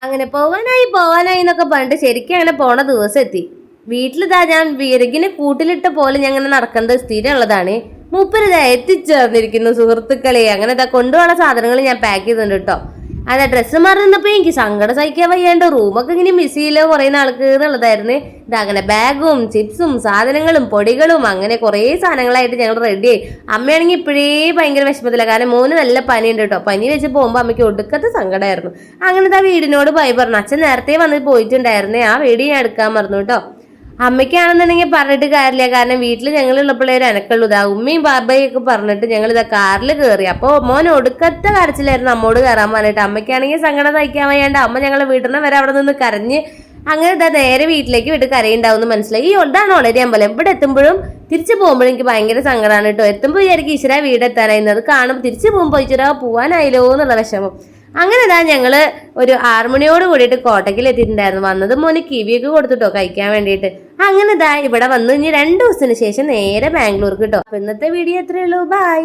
അങ്ങനെ പോവാനായി എന്നൊക്കെ പറഞ്ഞിട്ട് ശരിക്കും അങ്ങനെ പോണ ദിവസം എത്തി. വീട്ടിലിതാ ഞാൻ വിറകിനെ കൂട്ടിലിട്ട പോലെ ഞാൻ അങ്ങനെ നടക്കുന്നത് സ്ഥിരമുള്ളതാണ്. മൂപ്പരിതാ എത്തിച്ചേർന്നിരിക്കുന്നു സുഹൃത്തുക്കളെ. അങ്ങനെ ഇതാ കൊണ്ടുപോകുന്ന സാധനങ്ങൾ ഞാൻ പാക്ക് ചെയ്തിട്ടുണ്ട് കേട്ടോ. അതാ ഡ്രസ്സ് മാറി നിന്നപ്പോ എനിക്ക് സങ്കടം സഹിക്കാൻ വയ്യാണ്ട് റൂമൊക്കെ ഇങ്ങനെ മിസ് ചെയ്യില്ലോ കുറെ നാൾക്ക് എന്നുള്ളതായിരുന്നു. ഇതങ്ങനെ ബാഗും ചിപ്സും സാധനങ്ങളും പൊടികളും അങ്ങനെ കുറേ സാധനങ്ങളായിട്ട് ഞങ്ങൾ റെഡിയായി. അമ്മയാണെങ്കിൽ ഇപ്പോഴേ ഭയങ്കര വിഷമത്തില്ല, കാരണം മോന് നല്ല പനിയുണ്ട് കേട്ടോ. പനി വെച്ച് പോകുമ്പോൾ അമ്മയ്ക്ക് ഒടുക്കത്തെ സങ്കടമായിരുന്നു. അങ്ങനെ ആ വീടിനോട് പോയി പറഞ്ഞു. അച്ഛൻ നേരത്തെ വന്ന് പോയിട്ടുണ്ടായിരുന്നേ, ആ വീട് ഞാൻ എടുക്കാൻ പറഞ്ഞു കേട്ടോ. അമ്മയ്ക്കാണെന്നുണ്ടെങ്കിൽ പറഞ്ഞിട്ട് കാര്യമില്ല, കാരണം വീട്ടിൽ ഞങ്ങളുള്ളപ്പോഴേ ഒരു അനക്കുള്ളൂ. ഇതാ ഉമ്മയും ബാബയും ഒക്കെ പറഞ്ഞിട്ട് ഞങ്ങൾ ഇതാ കാറിൽ കയറി. അപ്പോൾ മോൻ ഒടുക്കത്തെ കരച്ചിലായിരുന്നു അമ്മോട് കയറാൻ പറഞ്ഞിട്ട്. അമ്മയ്ക്കാണെങ്കിൽ സങ്കടം സഹിക്കാൻ വയ്യാണ്ട് അമ്മ ഞങ്ങളെ വീട്ടിൽ വരെ അവിടെ നിന്ന് കരഞ്ഞ് അങ്ങനെ ഇതാ നേരെ വീട്ടിലേക്ക് വിട്ട് കരയുണ്ടാവും മനസ്സിലായി. ഈ ഇതാണ് ഒളരി അമ്പലം. ഇവിടെ എത്തുമ്പോഴും തിരിച്ചു പോകുമ്പോഴും എനിക്ക് ഭയങ്കര സങ്കടമാണ് കേട്ടോ. എത്തുമ്പോൾ വിചാരിക്കും ഈശ്വര വീട് എത്താനായിരുന്നത്, കാണുമ്പോൾ തിരിച്ചു പോകുമ്പോൾ ഈശ്വര പോവാനായില്ലോ എന്നുള്ള വിഷമം. അങ്ങനെ ഇതാ ഞങ്ങള് ഒരു 6 മണിയോട് കൂടിയിട്ട് കോട്ടയ്ക്കിൽ എത്തിയിട്ടുണ്ടായിരുന്നു. വന്നത് മോന് കിവിയൊക്കെ കൊടുത്തിട്ടോ കഴിക്കാൻ വേണ്ടിയിട്ട്. അങ്ങനെ ഇതാ ഇവിടെ വന്നു. ഇനി 2 ദിവസത്തിന് ശേഷം നേരെ ബാംഗ്ലൂർക്ക് കിട്ടോ. അപ്പൊ ഇന്നത്തെ വീഡിയോ എത്രയുള്ളൂ. ബൈ.